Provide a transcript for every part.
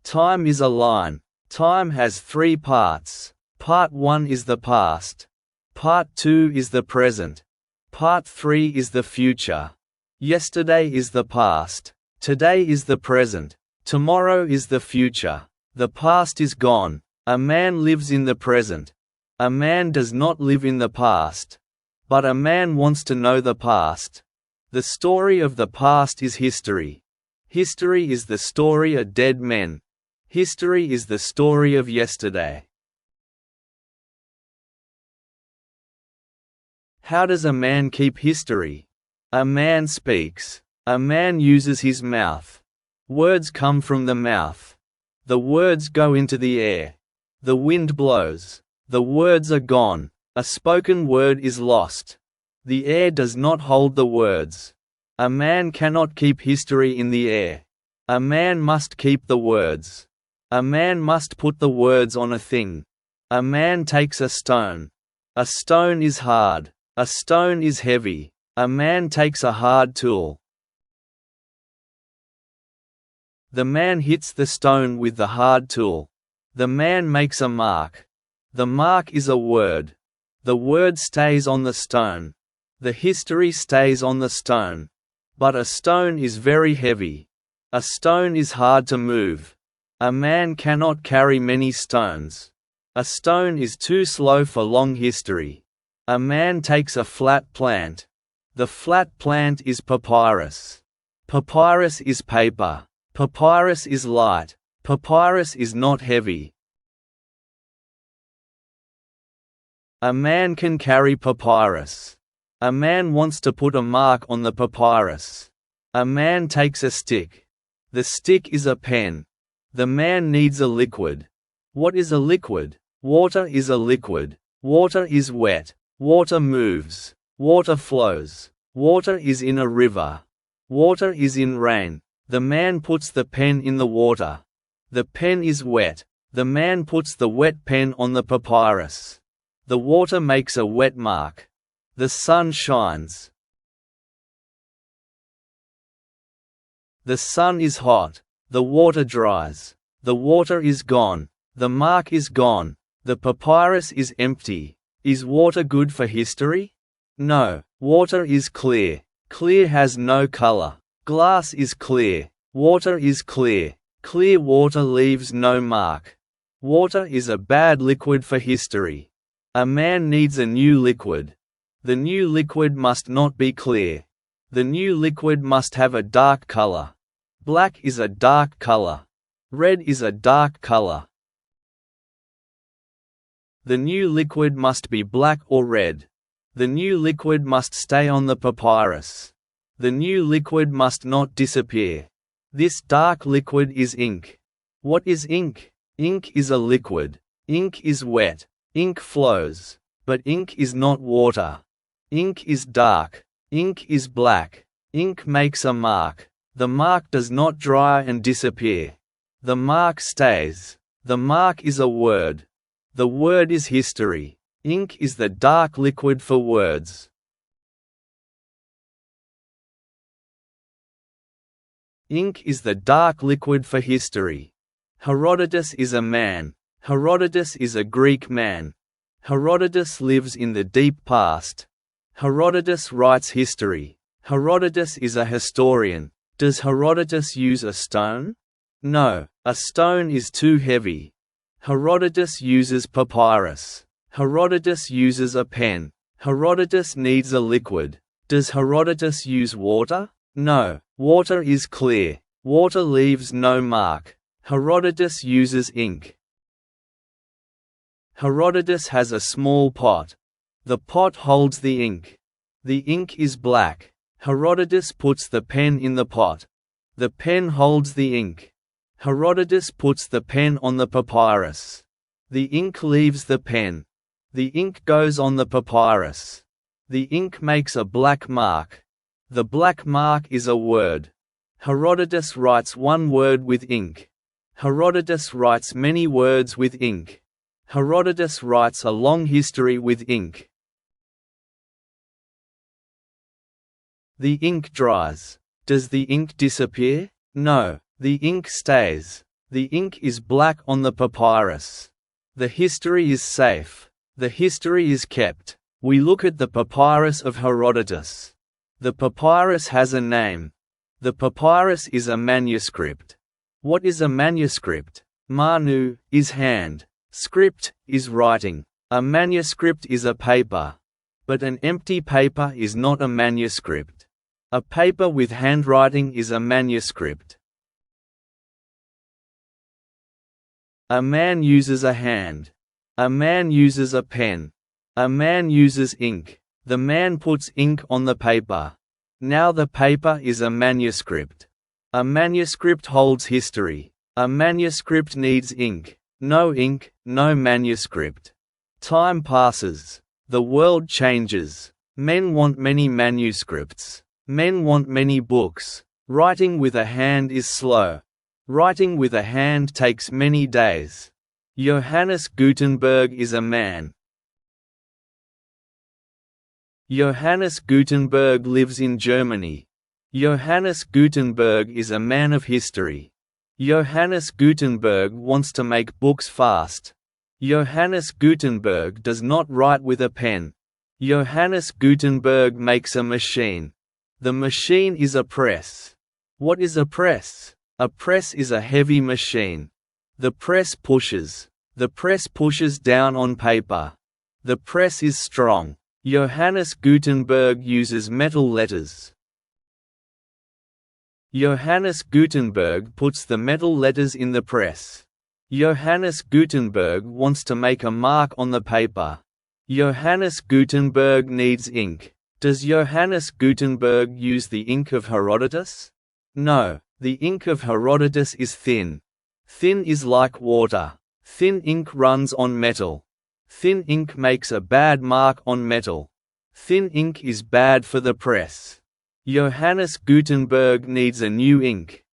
Time is a line. Time has three parts. Part 1 is the past. Part 2 is the present. Part 3 is the future. Yesterday is the past. Today is the present. Tomorrow is the future. The past is gone. A man lives in the present. A man does not live in the past. But a man wants to know the past. The story of the past is history. History is the story of dead men. History is the story of yesterday. How does a man keep history? A man speaks. A man uses his mouth. Words come from the mouth. The words go into the air. The wind blows. The words are gone. A spoken word is lost. The air does not hold the words. A man cannot keep history in the air. A man must keep the words. A man must put the words on a thing. A man takes a stone. A stone is hard. A stone is heavy. A man takes a hard tool. The man hits the stone with the hard tool. The man makes a mark. The mark is a word. The word stays on the stone. The history stays on the stone. But a stone is very heavy. A stone is hard to move. A man cannot carry many stones. A stone is too slow for long history. A man takes a flat plant. The flat plant is papyrus. Papyrus is paper. Papyrus is light. Papyrus is not heavy. A man can carry papyrus. A man wants to put a mark on the papyrus. A man takes a stick. The stick is a pen. The man needs a liquid. What is a liquid? Water is a liquid. Water is wet. Water moves. Water flows. Water is in a river. Water is in rain. The man puts the pen in the water. The pen is wet. The man puts the wet pen on the papyrus. The water makes a wet mark. The sun shines. The sun is hot. The water dries. The water is gone. The mark is gone. The papyrus is empty. Is water good for history? No. Water is clear. Clear has no color. Glass is clear. Water is clear. Clear water leaves no mark. Water is a bad liquid for history. A man needs a new liquid. The new liquid must not be clear. The new liquid must have a dark color. Black is a dark color. Red is a dark color. The new liquid must be black or red. The new liquid must stay on the papyrus. The new liquid must not disappear. This dark liquid is ink. What is ink? Ink is a liquid. Ink is wet. Ink flows. But ink is not water. Ink is dark. Ink is black. Ink makes a mark. The mark does not dry and disappear. The mark stays. The mark is a word. The word is history. Ink is the dark liquid for words. Ink is the dark liquid for history. Herodotus is a man. Herodotus is a Greek man. Herodotus lives in the deep past. Herodotus writes history. Herodotus is a historian. Does Herodotus use a stone? No, a stone is too heavy. Herodotus uses papyrus. Herodotus uses a pen. Herodotus needs a liquid. Does Herodotus use water? No, water is clear. Water leaves no mark. Herodotus uses ink. Herodotus has a small pot. The pot holds the ink. The ink is black. Herodotus puts the pen in the pot. The pen holds the ink. Herodotus puts the pen on the papyrus. The ink leaves the pen. The ink goes on the papyrus. The ink makes a black mark. The black mark is a word. Herodotus writes one word with ink. Herodotus writes many words with ink. Herodotus writes a long history with ink. The ink dries. Does the ink disappear? No, the ink stays. The ink is black on the papyrus. The history is safe. The history is kept. We look at the papyrus of Herodotus. The papyrus has a name. The papyrus is a manuscript. What is a manuscript? Manu is hand. Script is writing. A manuscript is a paper. But an empty paper is not a manuscript. A paper with handwriting is a manuscript. A man uses a hand. A man uses a pen. A man uses ink. The man puts ink on the paper. Now the paper is a manuscript. A manuscript holds history. A manuscript needs ink. No ink, no manuscript. Time passes. The world changes. Men want many manuscripts. Men want many books. Writing with a hand is slow. Writing with a hand takes many days. Johannes Gutenberg is a man. Johannes Gutenberg lives in Germany. Johannes Gutenberg is a man of history. Johannes Gutenberg wants to make books fast. Johannes Gutenberg does not write with a pen. Johannes Gutenberg makes a machine. The machine is a press. What is a press? A press is a heavy machine. The press pushes. The press pushes down on paper. The press is strong. Johannes Gutenberg uses metal letters. Johannes Gutenberg puts the metal letters in the press. Johannes Gutenberg wants to make a mark on the paper. Johannes Gutenberg needs ink. Does Johannes Gutenberg use the ink of Herodotus? No, the ink of Herodotus is thin. Thin is like water. Thin ink runs on metal. Thin ink makes a bad mark on metal. Thin ink is bad for the press. Johannes Gutenberg needs a new ink.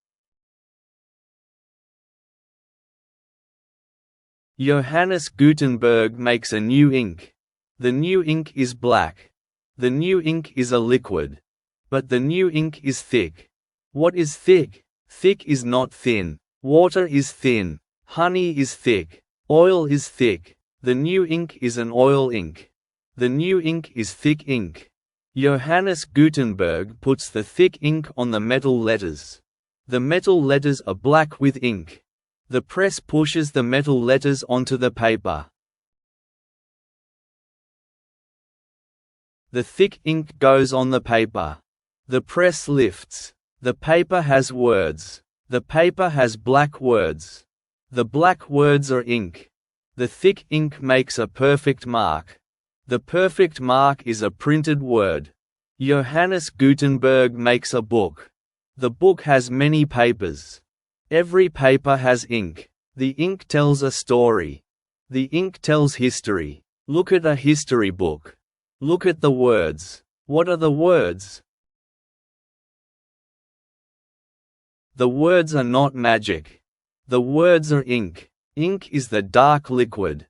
Johannes Gutenberg makes a new ink. The new ink is black. The new ink is a liquid. But the new ink is thick. What is thick? Thick is not thin. Water is thin. Honey is thick. Oil is thick. The new ink is an oil ink. The new ink is thick ink. Johannes Gutenberg puts the thick ink on the metal letters. The metal letters are black with ink. The press pushes the metal letters onto the paper. The thick ink goes on the paper. The press lifts. The paper has words. The paper has black words. The black words are ink. The thick ink makes a perfect mark. The perfect mark is a printed word. Johannes Gutenberg makes a book. The book has many papers. Every paper has ink. The ink tells a story. The ink tells history. Look at a history book. Look at the words. What are the words? The words are not magic. The words are ink. Ink is the dark liquid.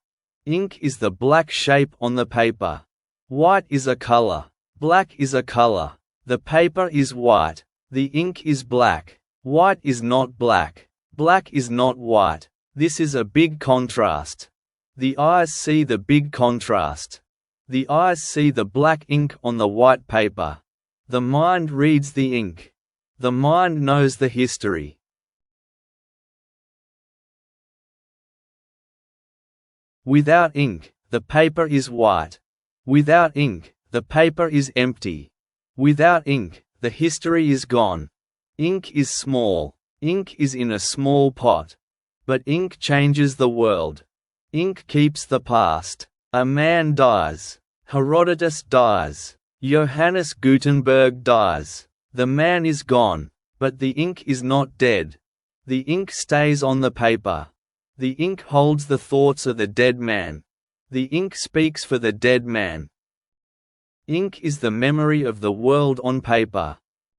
Ink is the black shape on the paper. White is a color. Black is a color. The paper is white. The ink is black. White is not black. Black is not white. This is a big contrast. The eyes see the big contrast. The eyes see the black ink on the white paper. The mind reads the ink. The mind knows the history. Without ink, the paper is white. Without ink, the paper is empty. Without ink, the history is gone. Ink is small. Ink is in a small pot. But ink changes the world. Ink keeps the past. A man dies. Herodotus dies. Johannes Gutenberg dies. The man is gone. But the ink is not dead. The ink stays on the paper. The ink holds the thoughts of the dead man. The ink speaks for the dead man. Ink is the memory of the world on paper.